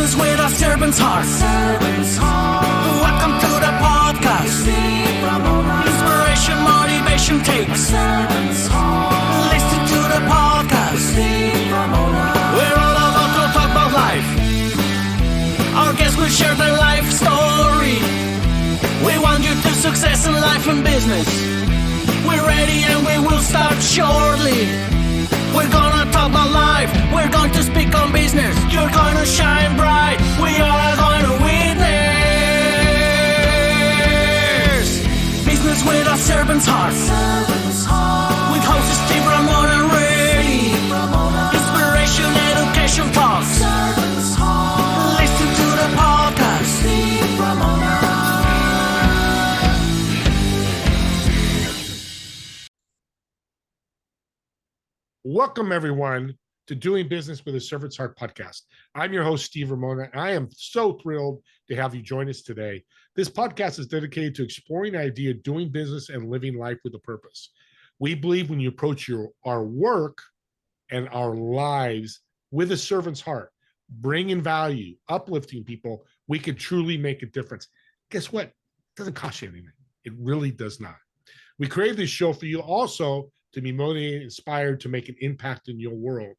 Business with a servant's heart. Welcome to the podcast. Inspiration, motivation takes. Listen to the podcast. We're all about to talk about life. Our guests will share their life story. We want you to success in life and business. We're ready and we will start shortly. We're gonna talk about life. We're going to speak on business. You're gonna shine bright. We are going to witness. Business with a servant's heart. With hosts Steve, Ramona, and Ray. Inspiration, education talks. Listen to the podcast. Welcome, everyone, to Doing Business with a Servant's Heart podcast. I'm your host, Steve Ramona, and I am so thrilled to have you join us today. This podcast is dedicated to exploring the idea of doing business and living life with a purpose. We believe when you approach our work and our lives with a servant's heart, bringing value, uplifting people, we can truly make a difference. Guess what? It doesn't cost you anything. It really does not. We created this show for you also to be motivated, inspired to make an impact in your world.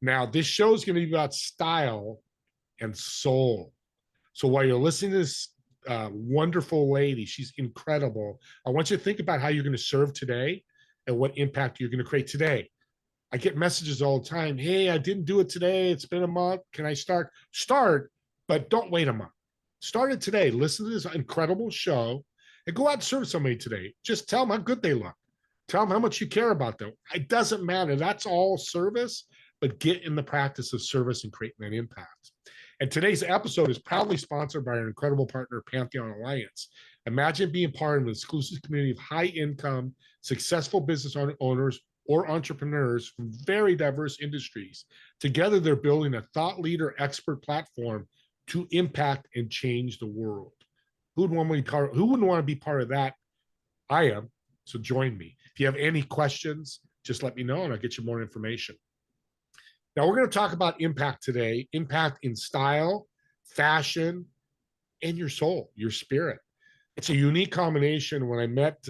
Now, this show is going to be about style and soul. So while you're listening to this wonderful lady, she's incredible, I want you to think about how you're going to serve today and what impact you're going to create today. I get messages all the time. Hey, I didn't do it today. It's been a month. Can I start? Start, but don't wait a month. Start it today. Listen to this incredible show and go out and serve somebody today. Just tell them how good they look. Tell them how much you care about them. It doesn't matter. That's all service, but get in the practice of service and creating an impact. And today's episode is proudly sponsored by our incredible partner, Pantheon Alliance. Imagine being part of an exclusive community of high-income, successful business owners or entrepreneurs from very diverse industries. Together, they're building a thought leader expert platform to impact and change the world. Who wouldn't want to be part of that? I am. So join me. If you have any questions, just let me know and I'll get you more information. Now, we're going to talk about impact today, impact in style, fashion, and your soul, your spirit. It's a unique combination. When I met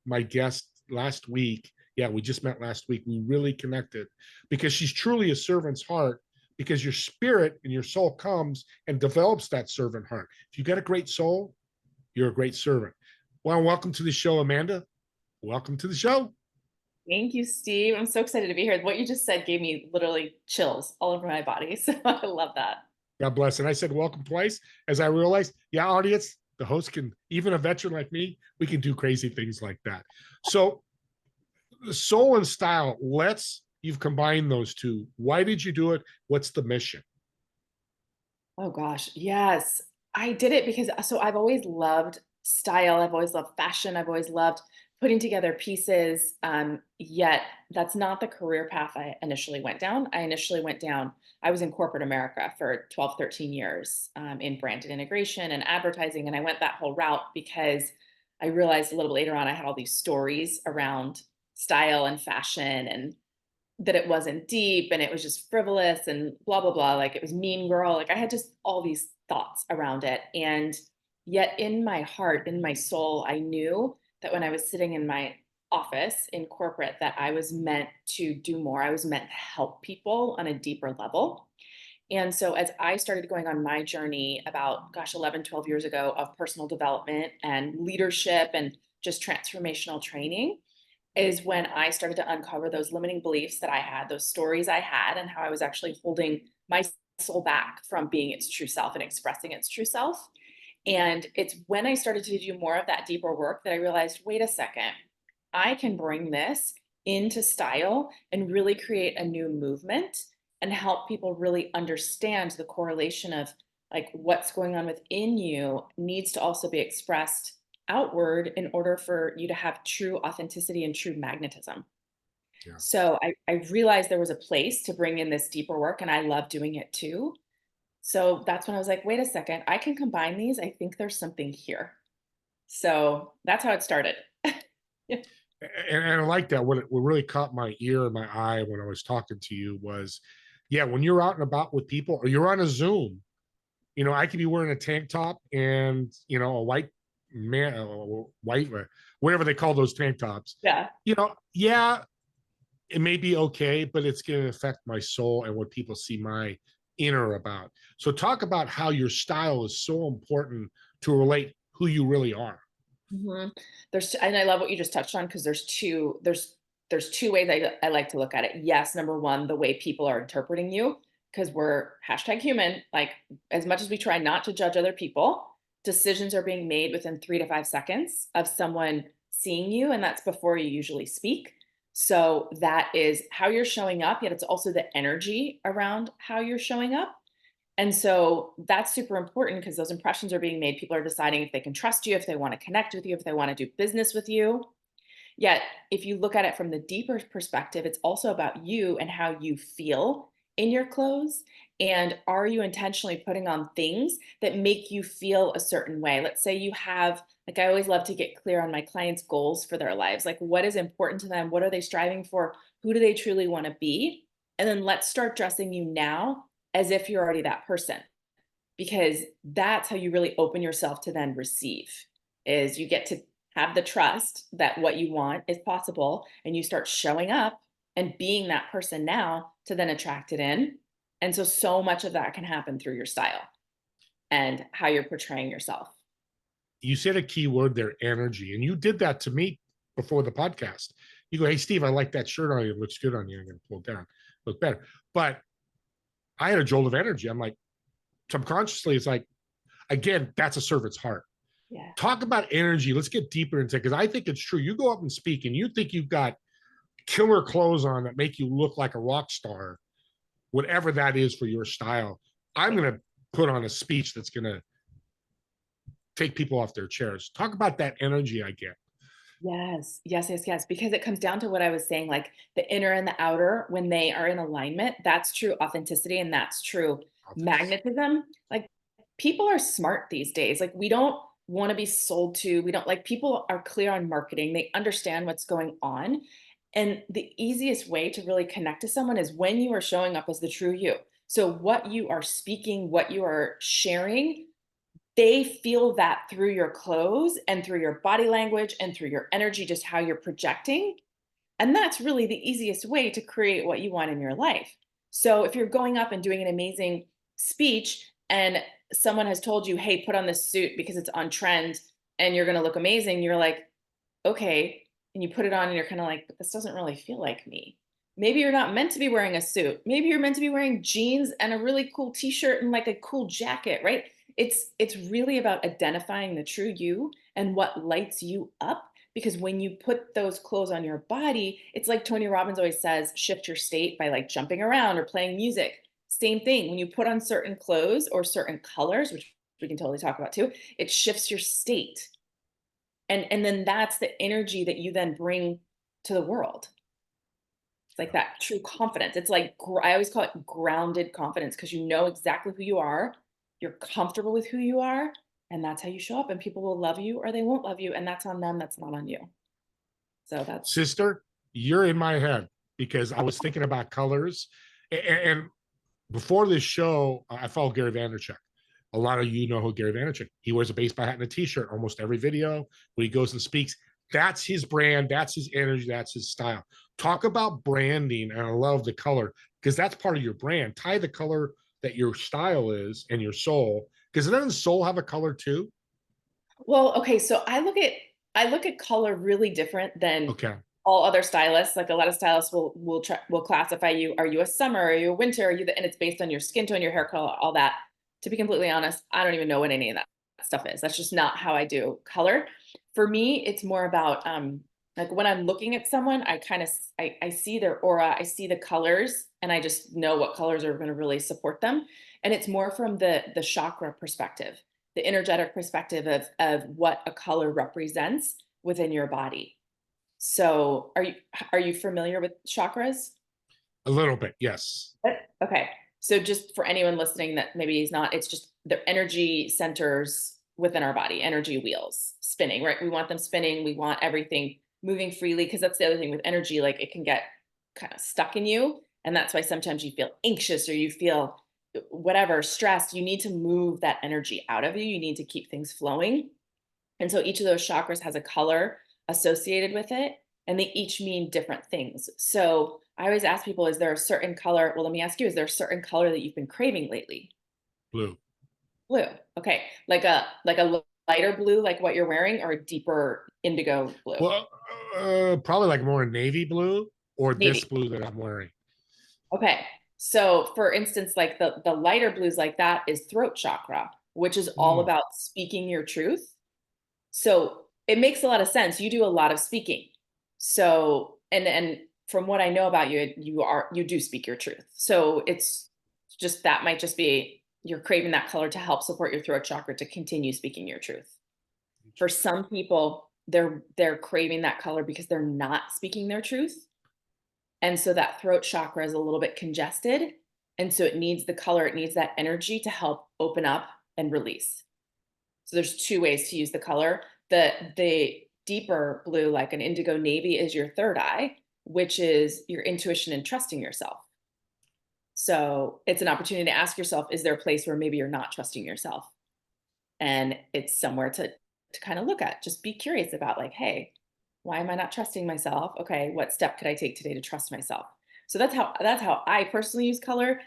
my guest last week, we just met last week, we really connected because she's truly a servant's heart, because your spirit and your soul comes and develops that servant heart. If you've got a great soul, you're a great servant. Well, welcome to the show, Amanda. Welcome to the show. Thank you, Steve. I'm so excited to be here. What you just said gave me literally chills all over my body. So I love that. God bless. And I said welcome twice as I realized, audience, the host can, even a veteran like me, we can do crazy things like that. So soul and style, you've combined those two. Why did you do it? What's the mission? Oh gosh, yes. I did it because I've always loved style. I've always loved fashion. I've always loved putting together pieces, yet that's not the career path I initially went down. I was in corporate America for 12, 13 years in branded integration and advertising. And I went that whole route because I realized a little later on, I had all these stories around style and fashion and that it wasn't deep and it was just frivolous and blah, blah, blah. Like it was mean girl. Like I had just all these thoughts around it. And yet in my heart, in my soul, I knew that when I was sitting in my office in corporate, that I was meant to do more. I was meant to help people on a deeper level. And so as I started going on my journey about, 11, 12 years ago of personal development and leadership and just transformational training, is when I started to uncover those limiting beliefs that I had, those stories I had, and how I was actually holding my soul back from being its true self and expressing its true self. And it's when I started to do more of that deeper work that I realized, wait a second, I can bring this into style and really create a new movement and help people really understand the correlation of like what's going on within you needs to also be expressed outward in order for you to have true authenticity and true magnetism. Yeah. So I realized there was a place to bring in this deeper work and I love doing it too. So that's when I was like, wait a second, I can combine these. I think there's something here. So that's how it started. Yeah. And I like that. What really caught my ear and my eye when I was talking to you was, when you're out and about with people or you're on a Zoom You know, I could be wearing a tank top and, you know, a white man, white, whatever they call those tank tops. Yeah. You know, yeah, it may be okay, but it's going to affect my soul and what people see my inner about. So talk about how your style is so important to relate who you really are. hmm and I love what you just touched on, because there's two ways I like to look at it. Yes, number one, the way people are interpreting you, because we're hashtag human. Like, as much as we try not to judge other people, decisions are being made within 3 to 5 seconds of someone seeing you, and that's before you usually speak. So that is how you're showing up, yet it's also the energy around how you're showing up. And so that's super important, because those impressions are being made. People are deciding if they can trust you, if they want to connect with you, if they want to do business with you. Yet, if you look at it from the deeper perspective, it's also about you and how you feel in your clothes. And are you intentionally putting on things that make you feel a certain way? Let's say you have, like, I always love to get clear on my clients' goals for their lives. Like, what is important to them? What are they striving for? Who do they truly want to be? And then let's start dressing you now as if you're already that person, because that's how you really open yourself to then receive. Is you get to have the trust that what you want is possible, and you start showing up and being that person now to then attract it in. And so much of that can happen through your style and how you're portraying yourself. You said a key word there, energy, and you did that to me before the podcast. You go, "Hey, Steve, I like that shirt on you. It looks good on you. I'm going to pull it down, look better." But I had a jolt of energy. I'm like, subconsciously, it's like, again, that's a servant's heart. Yeah. Talk about energy. Let's get deeper into it, because I think it's true. You go up and speak and you think you've got killer clothes on that make you look like a rock star, whatever that is for your style. I'm going to put on a speech that's going to take people off their chairs. Talk about that energy I get. Yes, yes, yes, yes. Because it comes down to what I was saying, like the inner and the outer, when they are in alignment, that's true authenticity, and that's true magnetism. Like, people are smart these days. Like, we don't want to be sold to. We don't, like, people are clear on marketing. They understand what's going on. And the easiest way to really connect to someone is when you are showing up as the true you. So what you are speaking, what you are sharing, they feel that through your clothes and through your body language and through your energy, just how you're projecting. And that's really the easiest way to create what you want in your life. So if you're going up and doing an amazing speech and someone has told you, "Hey, put on this suit because it's on trend and you're going to look amazing," you're like, "Okay." And you put it on and you're kind of like, "But this doesn't really feel like me." Maybe you're not meant to be wearing a suit. Maybe you're meant to be wearing jeans and a really cool t-shirt and like a cool jacket, right? It's really about identifying the true you and what lights you up, because when you put those clothes on your body, it's like Tony Robbins always says, shift your state by like jumping around or playing music. Same thing. When you put on certain clothes or certain colors, which we can totally talk about too, it shifts your state. And then that's the energy that you then bring to the world. It's like that true confidence. It's like, I always call it grounded confidence, because you know exactly who you are. You're comfortable with who you are. And that's how you show up. And people will love you or they won't love you. And that's on them. That's not on you. So that's. Sister, you're in my head, because I was thinking about colors. And before this show, I follow Gary Vaynerchuk. A lot of you know who Gary Vaynerchuk. He wears a baseball hat and a t-shirt almost every video when he goes and speaks. That's his brand. That's his energy. That's his style. Talk about branding. And I love the color, because that's part of your brand. Tie the color that your style is and your soul, because doesn't soul have a color too? Well, okay. So I look at color really different than Okay. all other stylists. Like, a lot of stylists will classify you. Are you a summer? Are you a winter? And it's based on your skin tone, your hair color, all that. To be completely honest, I don't even know what any of that stuff is. That's just not how I do color. For me, it's more about like, when I'm looking at someone, I see their aura, I see the colors, and I just know what colors are going to really support them. And it's more from the chakra perspective, the energetic perspective of what a color represents within your body. So are you familiar with chakras? A little bit, yes. Okay. So just for anyone listening that maybe is not, it's just the energy centers within our body, energy wheels spinning, right? We want them spinning. We want everything moving freely, because that's the other thing with energy. Like, it can get kind of stuck in you. And that's why sometimes you feel anxious or you feel whatever, stressed, you need to move that energy out of you. You need to keep things flowing. And so each of those chakras has a color associated with it, and they each mean different things. So I always ask people, is there a certain color? Well, let me ask you, is there a certain color that you've been craving lately? Blue. Blue. Okay. Like a lighter blue, like what you're wearing, or a deeper indigo blue? Well, probably like more navy blue or this Navy. blue that I'm wearing. Okay. So for instance, like the lighter blues like that is throat chakra, which is all Mm, about speaking your truth. So it makes a lot of sense. You do a lot of speaking. So and from what I know about you, you do speak your truth. So it's just that might just be you're craving that color to help support your throat chakra to continue speaking your truth. For some people, they're craving that color because they're not speaking their truth. And so that throat chakra is a little bit congested. And so it needs the color, it needs that energy to help open up and release. So there's two ways to use the color. The deeper blue, like an indigo navy, is your third eye, which is your intuition and trusting yourself. So it's an opportunity to ask yourself, is there a place where maybe you're not trusting yourself? And it's somewhere to kind of look at. Just be curious about, like, hey, why am I not trusting myself? Okay, what step could I take today to trust myself? So that's how I personally use color.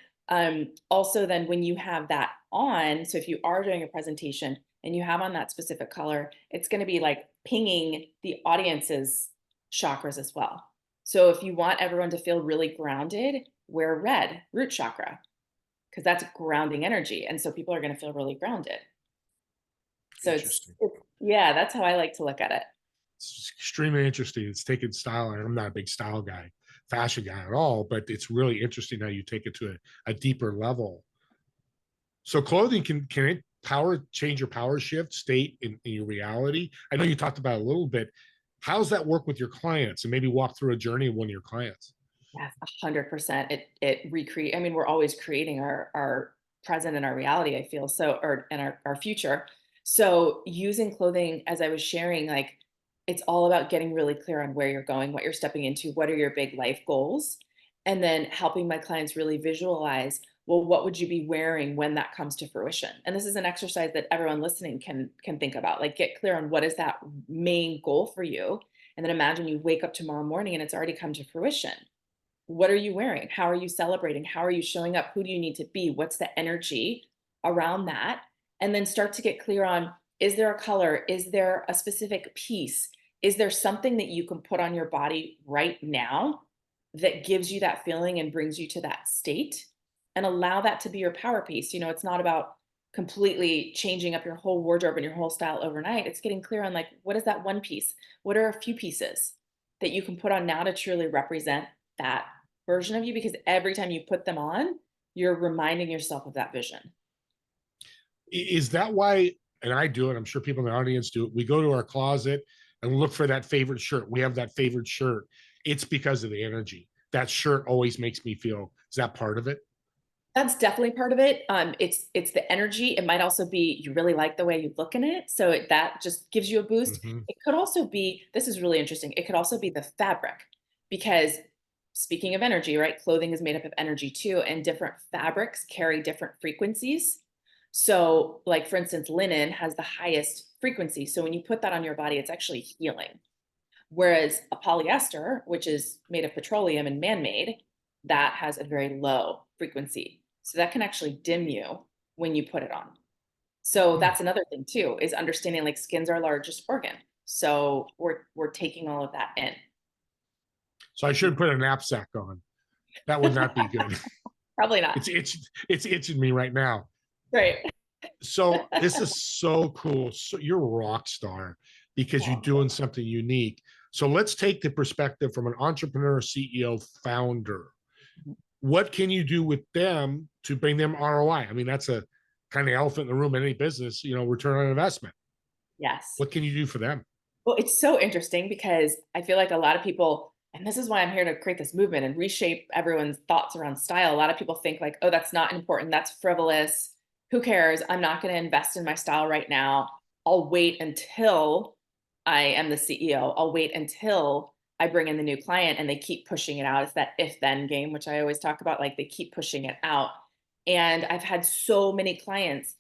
Also, then when you have that on, so if you are doing a presentation and you have on that specific color, it's going to be like pinging the audience's chakras as well. So if you want everyone to feel really grounded, wear red, root chakra, because that's grounding energy. And so people are going to feel really grounded. So interesting. yeah, that's how I like to look at it. It's extremely interesting. It's taken style. And I'm not a big style guy, fashion guy at all, but it's really interesting how you take it to a deeper level. So clothing can it change your power shift state in your reality? I know you talked about it a little bit. How's that work with your clients? And maybe walk through a journey of one of your clients. Yes, 100%. It recreate. I mean, we're always creating our present and our reality, I feel so, or and our future. So using clothing, as I was sharing, like it's all about getting really clear on where you're going, what you're stepping into, what are your big life goals, and then helping my clients really visualize, well, what would you be wearing when that comes to fruition? And this is an exercise that everyone listening can think about. Like, get clear on what is that main goal for you, and then imagine you wake up tomorrow morning and it's already come to fruition. What are you wearing? How are you celebrating? How are you showing up? Who do you need to be? What's the energy around that? And then start to get clear on, is there a color? Is there a specific piece? Is there something that you can put on your body right now that gives you that feeling and brings you to that state? And allow that to be your power piece. You know, it's not about completely changing up your whole wardrobe and your whole style overnight. It's getting clear on, like, what is that one piece? What are a few pieces that you can put on now to truly represent that version of you? Because every time you put them on, you're reminding yourself of that vision. Is that why, and I do it, I'm sure people in the audience do it, we go to our closet and look for that favorite shirt. We have that favorite shirt. It's because of the energy. That shirt always makes me feel, is that part of it? That's definitely part of it. It's the energy. It might also be you really like the way you look in it, so that just gives you a boost. Mhm. It could also be, this is really interesting. It could also be the fabric, because speaking of energy, right? Clothing is made up of energy too, and different fabrics carry different frequencies. So, like for instance, linen has the highest frequency. So when you put that on your body, it's actually healing. Whereas a polyester, which is made of petroleum and man-made, that has a very low frequency. So that can actually dim you when you put it on. So Hmm. that's another thing too, is understanding, like, skin's our largest organ. So we're taking all of that in. So I should put a knapsack on. That would not be good. Probably not. It's itching me right now. Great. So this is so cool. So you're a rock star because you're doing something unique. So let's take the perspective from an entrepreneur, CEO, founder. What can you do with them to bring them ROI? I mean, that's a kind of elephant in the room in any business, return on investment. Yes. What can you do for them? Well, it's so interesting because I feel like a lot of people, and this is why I'm here to create this movement and reshape everyone's thoughts around style. A lot of people think, like, oh, that's not important. That's frivolous. Who cares? I'm not going to invest in my style right now. I'll wait until I am the CEO. I'll wait until I bring in the new client, and they keep pushing it out. It's that if then game, which I always talk about. Like, they keep pushing it out. And I've had so many clients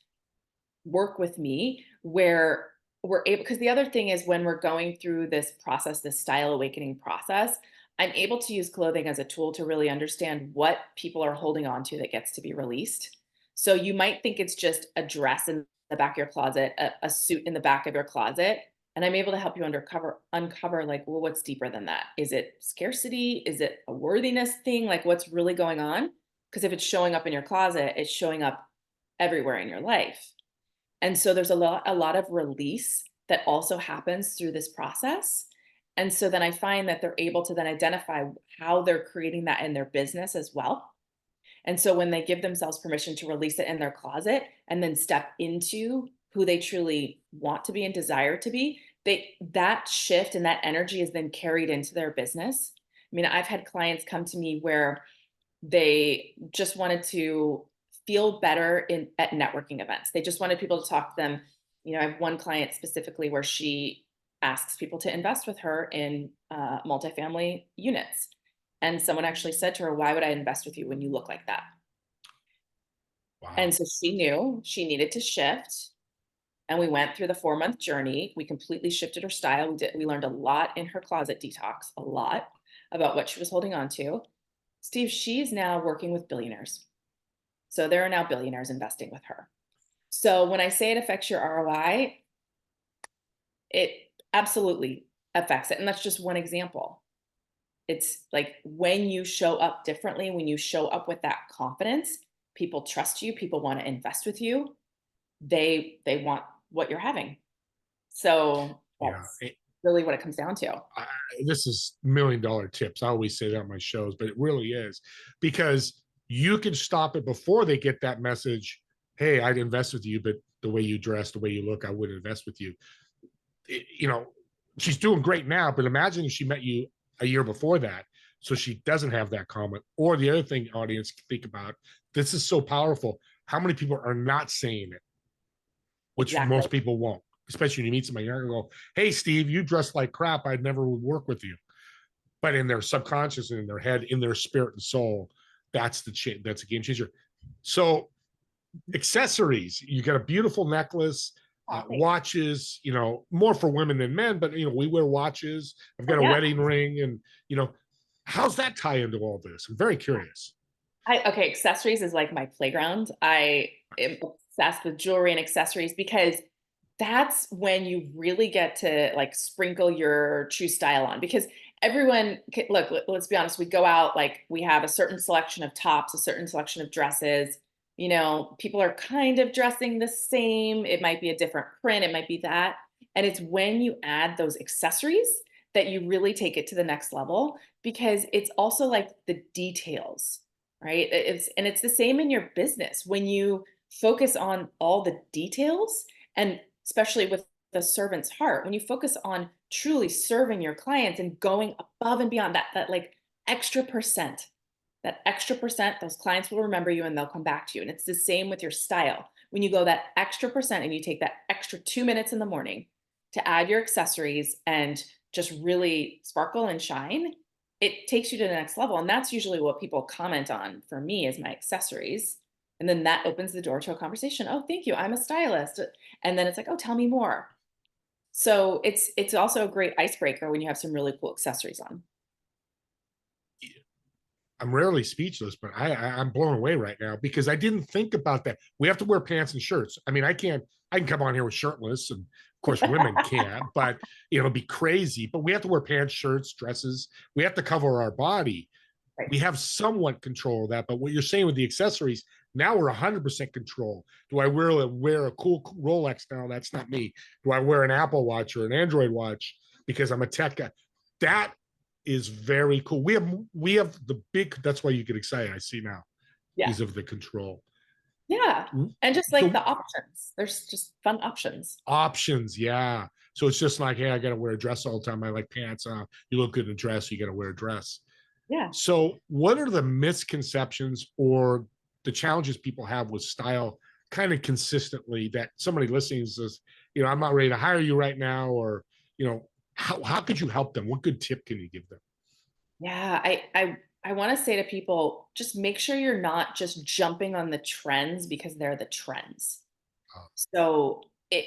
work with me where we're able, because the other thing is when we're going through this process, this style awakening process, I'm able to use clothing as a tool to really understand what people are holding on to that gets to be released. So you might think it's just a dress in the back of your closet, a suit in the back of your closet. And I'm able to help you uncover like, well, what's deeper than that? Is it scarcity? Is it a worthiness thing? Like what's really going on? Because if it's showing up in your closet, it's showing up everywhere in your life. And so there's a lot of release that also happens through this process. And so then I find that they're able to then identify how they're creating that in their business as well. And so when they give themselves permission to release it in their closet and then step into who they truly want to be and desire to be, that shift and that energy is then carried into their business. I mean, I've had clients come to me where they just wanted to feel better at networking events. They just wanted people to talk to them. I have one client specifically where she asks people to invest with her in multifamily units. And someone actually said to her, "Why would I invest with you when you look like that?" Wow. And so she knew she needed to shift. And we went through the 4-month journey. We completely shifted her style. We learned a lot in her closet detox, a lot about what she was holding on to. Steve, she's now working with billionaires. So there are now billionaires investing with her. So when I say it affects your ROI, it absolutely affects it. And that's just one example. It's like when you show up differently, when you show up with that confidence, people trust you, people want to invest with you. They want what you're having. So that's really what it comes down to. This is $1 million tips. I always say that on my shows, but it really is, because you can stop it before they get that message. Hey, I'd invest with you, but the way you dress, the way you look, I wouldn't invest with you. She's doing great now, but imagine if she met you a year before that, so she doesn't have that comment. Or the other thing, audience, think about, this is so powerful. How many people are not saying it? Which Exactly. most people won't, especially when you meet somebody, you're going to go, "Hey, Steve, you dress like crap. I never would work with you." But in their subconscious and in their head, in their spirit and soul, that's that's a game changer. So accessories, you got a beautiful necklace, watches, more for women than men, but we wear watches. I've got a wedding ring, and how's that tie into all this? I'm very curious. Okay, accessories is like my playground. I am obsessed with jewelry and accessories because that's when you really get to like sprinkle your true style on. Because everyone, look, let's be honest, we go out, like we have a certain selection of tops, a certain selection of dresses. People are kind of dressing the same. It might be a different print, it might be that. And it's when you add those accessories that you really take it to the next level, because it's also like the details, right? It's the same in your business. When you focus on all the details, and especially with the servant's heart, when you focus on truly serving your clients and going above and beyond that like extra percent, those clients will remember you and they'll come back to you. And it's the same with your style. When you go that extra percent and you take that extra 2 minutes in the morning to add your accessories and just really sparkle and shine, it takes you to the next level. And that's usually what people comment on for me, is my accessories. And then that opens the door to a conversation. "Oh, thank you, I'm a stylist." And then it's like, "Oh, tell me more." So it's also a great icebreaker when you have some really cool accessories on. I'm rarely speechless, but I'm blown away right now, because I didn't think about that. We have to wear pants and shirts. I mean, I can come on here with shirtless, and of course women can't, but it'll be crazy. But we have to wear pants, shirts, dresses. We have to cover our body. Right. We have somewhat control of that. But what you're saying with the accessories, now we're 100% control. Do I wear a cool Rolex now? That's not me. Do I wear an Apple Watch or an Android watch because I'm a tech guy? That is very cool. We have the big, that's why you get excited, I see now, because of the control. Yeah. And just like the options, there's just fun options. Yeah. So it's just like, hey, I got to wear a dress all the time. I like pants. You look good in a dress, you got to wear a dress. Yeah. So what are the misconceptions or the challenges people have with style kind of consistently, that somebody listening says, I'm not ready to hire you right now, or, how could you help them? What good tip can you give them? Yeah, I want to say to people, just make sure you're not just jumping on the trends because they're the trends. Oh, So it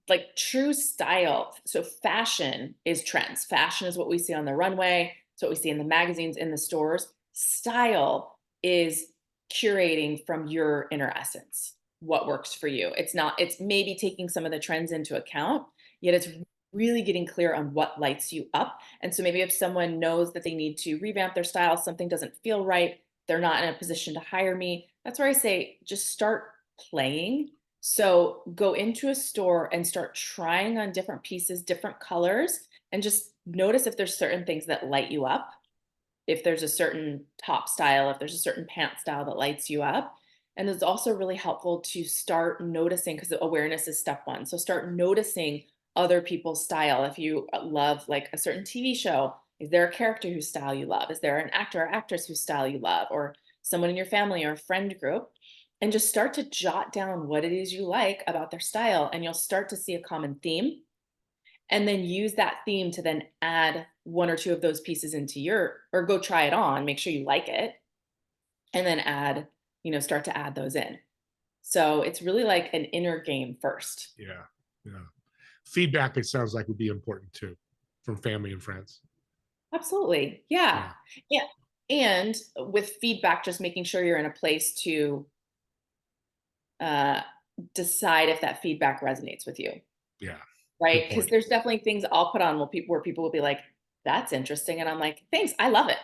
like true style. So fashion is trends. Fashion is what we see on the runway. It's what we see in the magazines, in the stores. Style is curating from your inner essence, what works for you. It's not, it's maybe taking some of the trends into account, yet it's really getting clear on what lights you up. And so maybe if someone knows that they need to revamp their style, something doesn't feel right, they're not in a position to hire me. That's where I say just start playing. So go into a store and start trying on different pieces, different colors, and just notice if there's certain things that light you up. If there's a certain top style, if there's a certain pant style that lights you up. And it's also really helpful to start noticing, because awareness is step one. So start noticing other people's style. If you love like a certain TV show, is there a character whose style you love? Is there an actor or actress whose style you love? Or someone in your family or a friend group? And just start to jot down what it is you like about their style. And you'll start to see a common theme. And then use that theme to then add one or two of those pieces into your, or go try it on, make sure you like it, and then add, start to add those in. So it's really like an inner game first. yeah, yeah. Feedback, it sounds like, would be important too, from family and friends. Absolutely. Yeah. Yeah, Yeah. And with feedback, just making sure you're in a place to uh, decide if that feedback resonates with you. yeah. Right. Good Because point. there's definitely things I'll put on where people will be like, that's interesting. And I'm like, thanks. I love it.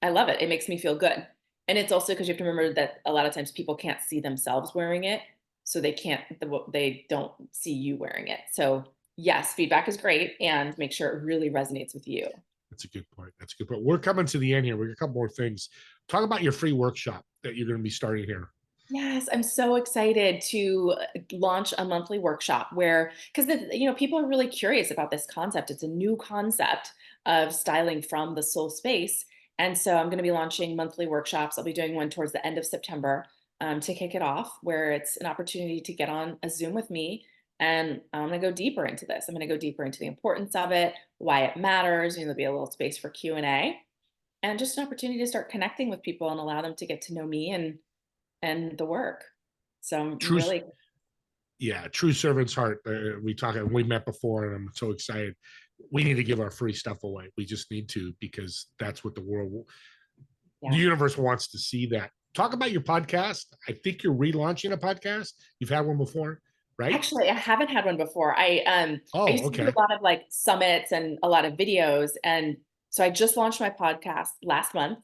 I love it. It makes me feel good. And it's also because you have to remember that a lot of times people can't see themselves wearing it. So they don't see you wearing it. So yes, feedback is great, and make sure it really resonates with you. That's a good point. That's a good point. We're coming to the end here. We got a couple more things. Talk about your free workshop that you're going to be starting here. Yes, I'm so excited to launch a monthly workshop where, because people are really curious about this concept. It's a new concept of styling from the soul space, and so I'm going to be launching monthly workshops. I'll be doing one towards the end of September to kick it off, where it's an opportunity to get on a Zoom with me, and I'm going to go deeper into this. I'm going to go deeper into the importance of it, why it matters. There'll be a little space for Q&A, and just an opportunity to start connecting with people and allow them to get to know me and the work. So I'm True, really, yeah, true servant's heart. We met before, and I'm so excited. We need to give our free stuff away. We just need to, because that's what the the yeah. universe wants to see. That. Talk about your podcast. I think you're relaunching a podcast. You've had one before, right? Actually, I haven't had one before. I Oh, used to do okay. a lot of like summits and a lot of videos. And so I just launched my podcast last month,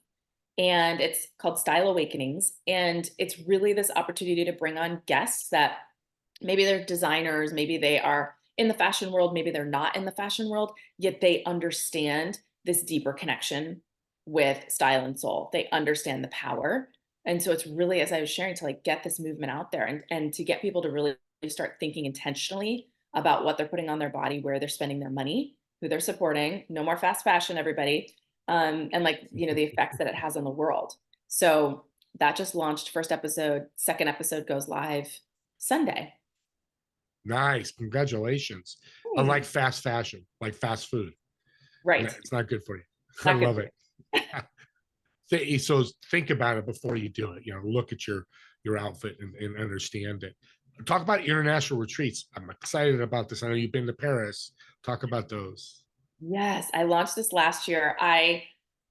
and it's called Style Awakenings. And it's really this opportunity to bring on guests that maybe they're designers, maybe they are in the fashion world, maybe they're not in the fashion world, yet they understand this deeper connection with style and soul. They understand the power. And so it's really, as I was sharing, to like get this movement out there, and to get people to really start thinking intentionally about what they're putting on their body, where they're spending their money, who they're supporting. No more fast fashion, everybody. And like, the effects that it has on the world. So that just launched, first episode. Second episode goes live Sunday. Nice. Congratulations. Unlike fast fashion, like fast food. Right. It's not good for you. I Not good love for it. you. So think about it before you do it. Look at your outfit and understand it. Talk about international retreats. I'm excited about this. I know you've been to Paris. Talk about those. Yes, I launched this last year. I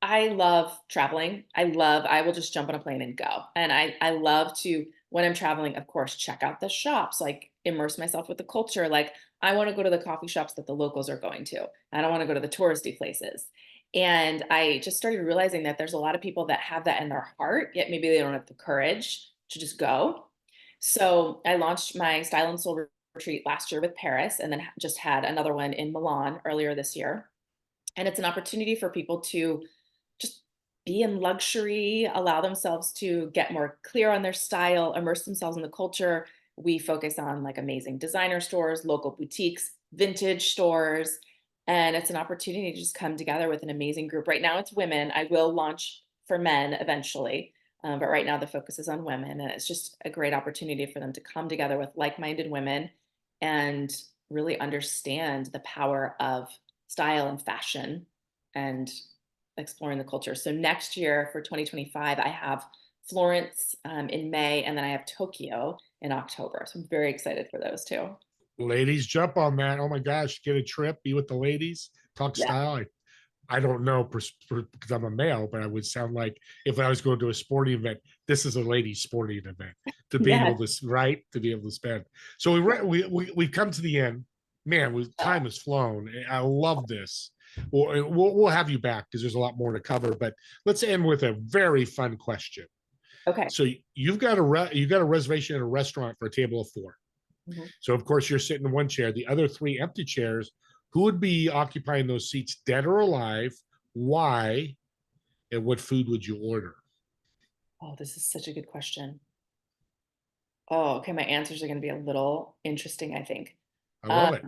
love traveling. I will just jump on a plane and go. And I love to, when I'm traveling, of course, check out the shops, like immerse myself with the culture. Like I want to go to the coffee shops that the locals are going to. I don't want to go to the touristy places. And I just started realizing that there's a lot of people that have that in their heart, yet maybe they don't have the courage to just go. So I launched my Style and Soul retreat last year with Paris, and then just had another one in Milan earlier this year. And it's an opportunity for people to just be in luxury, allow themselves to get more clear on their style, immerse themselves in the culture. We focus on like amazing designer stores, local boutiques, vintage stores. And it's an opportunity to just come together with an amazing group. Right now it's women. I will launch for men eventually. But right now the focus is on women. And it's just a great opportunity for them to come together with like-minded women and really understand the power of style and fashion, and exploring the culture. So next year for 2025, I have Florence in May, and then I have Tokyo in October. So I'm very excited for those two. Ladies, jump on that. Oh my gosh, get a trip, be with the ladies, talk Yeah. style. I don't know because I'm a male, but I would sound like if I was going to a sporting event, this is a ladies' sporting event to be Yes. able to, right? To be able to spend. So we've come to the end. Man, time has flown. I love this. We'll have you back because there's a lot more to cover. But let's end with a very fun question. Okay. So you've got a reservation at a restaurant for a table of 4. Mhm. So of course you're sitting in one chair. The other 3 empty chairs, who would be occupying those seats, dead or alive? Why? And what food would you order? Oh, this is such a good question. Oh, okay. My answers are going to be a little interesting, I think. I love it.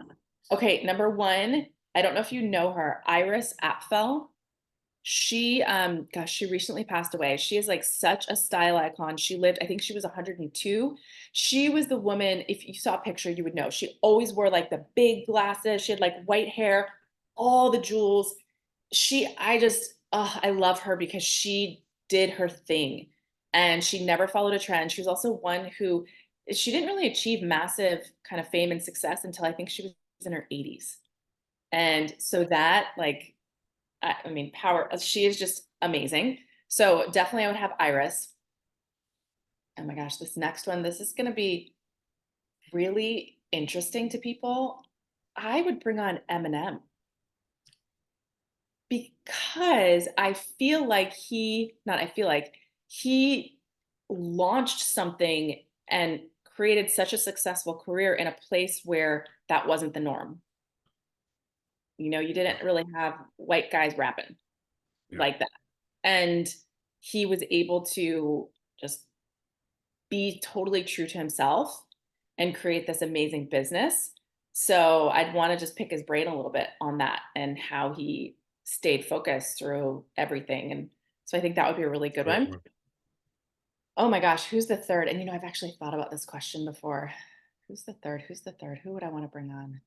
Okay, number one, I don't know if you know her, Iris Apfel. She gosh, she recently passed away. She is like such a style icon. She lived, I think she was 102. She was the woman, if you saw a picture, you would know. She always wore like the big glasses. She had like white hair, all the jewels. I love her because she did her thing and she never followed a trend. She was also one who she didn't really achieve massive kind of fame and success until I think she was in her 80s. And so that like I mean, power, she is just amazing. So definitely I would have Iris. Oh my gosh, this next one, this is going to be really interesting to people. I would bring on Eminem because I feel like not I feel like he launched something and created such a successful career in a place where that wasn't the norm. You know, you didn't really have white guys rapping like that. And he was able to just be totally true to himself and create this amazing business. So I'd want to just pick his brain a little bit on that and how he stayed focused through everything. And so I think that would be a really good one. Oh my gosh, who's the third? And I've actually thought about this question before. Who's the third? Who's the third? Who would I want to bring on?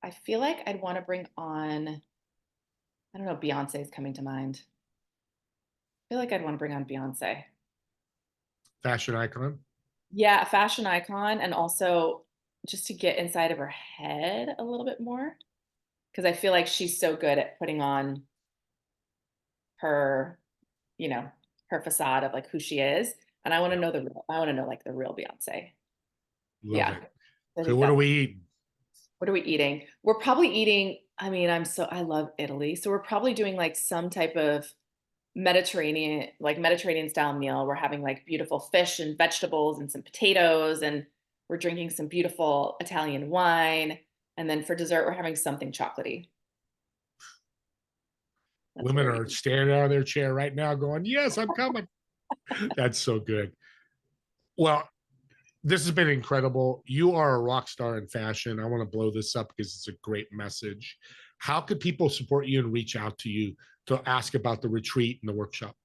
I feel like I'd want to bring on, I don't know, Beyonce is coming to mind. I feel like I'd want to bring on Beyonce. Fashion icon. Yeah, a fashion icon, and also just to get inside of her head a little bit more, because I feel like she's so good at putting on her, you know, her facade of like who she is. And I want to know I want to know like the real Beyonce. Love Yeah. it. I So think what are we eating? what are we eating? We're probably eating, I mean, I love Italy. So we're probably doing like some type of Mediterranean style meal. We're having like beautiful fish and vegetables and some potatoes, and we're drinking some beautiful Italian wine. And then for dessert, we're having something chocolatey. That's Women what we're are eating. standing out of their chair right now going, yes, I'm coming. That's so good. Well, this has been incredible. You are a rock star in fashion. I want to blow this up because it's a great message. How could people support you and reach out to you to ask about the retreat and the workshop?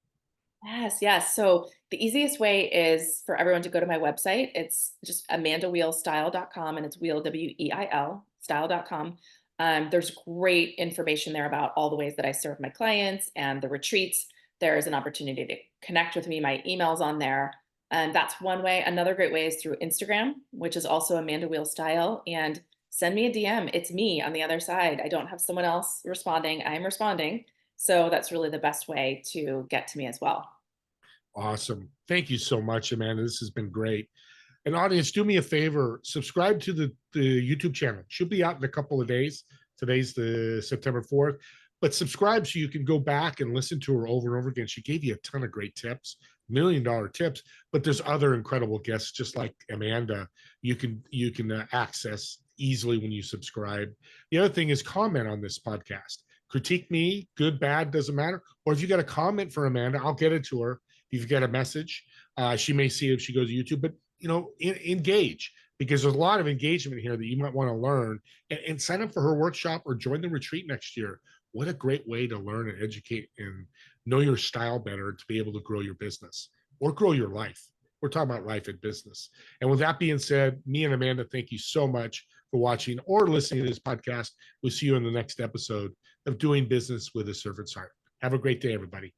Yes, yes. So the easiest way is for everyone to go to my website. It's just amandaweilstyle.com, and it's wheel, Weil, style.com. There's great information there about all the ways that I serve my clients and the retreats. There's an opportunity to connect with me. My email's on there. And that's one way. Another great way is through Instagram, which is also Amanda Weil Style. And send me a DM. It's me on the other side. I don't have someone else responding. I'm responding. So that's really the best way to get to me as well. Awesome. Thank you so much, Amanda. This has been great. And audience, do me a favor, subscribe to the YouTube channel. It should be out in a couple of days. Today's the September 4th. But subscribe so you can go back and listen to her over and over again. She gave you a ton of great tips, $1 million tips, but there's other incredible guests just like Amanda you can access easily when you subscribe. The other thing is comment on this podcast. Critique me, good, bad, doesn't matter. Or if you got a comment for Amanda, I'll get it to her. If you get a message, she may see it if she goes to YouTube, but engage, because there's a lot of engagement here that you might want to learn, and sign up for her workshop or join the retreat next year. What a great way to learn and educate and know your style better to be able to grow your business or grow your life. We're talking about life and business. And with that being said, me and Amanda, thank you so much for watching or listening to this podcast. We'll see you in the next episode of Doing Business with a Servant's Heart. Have a great day, everybody.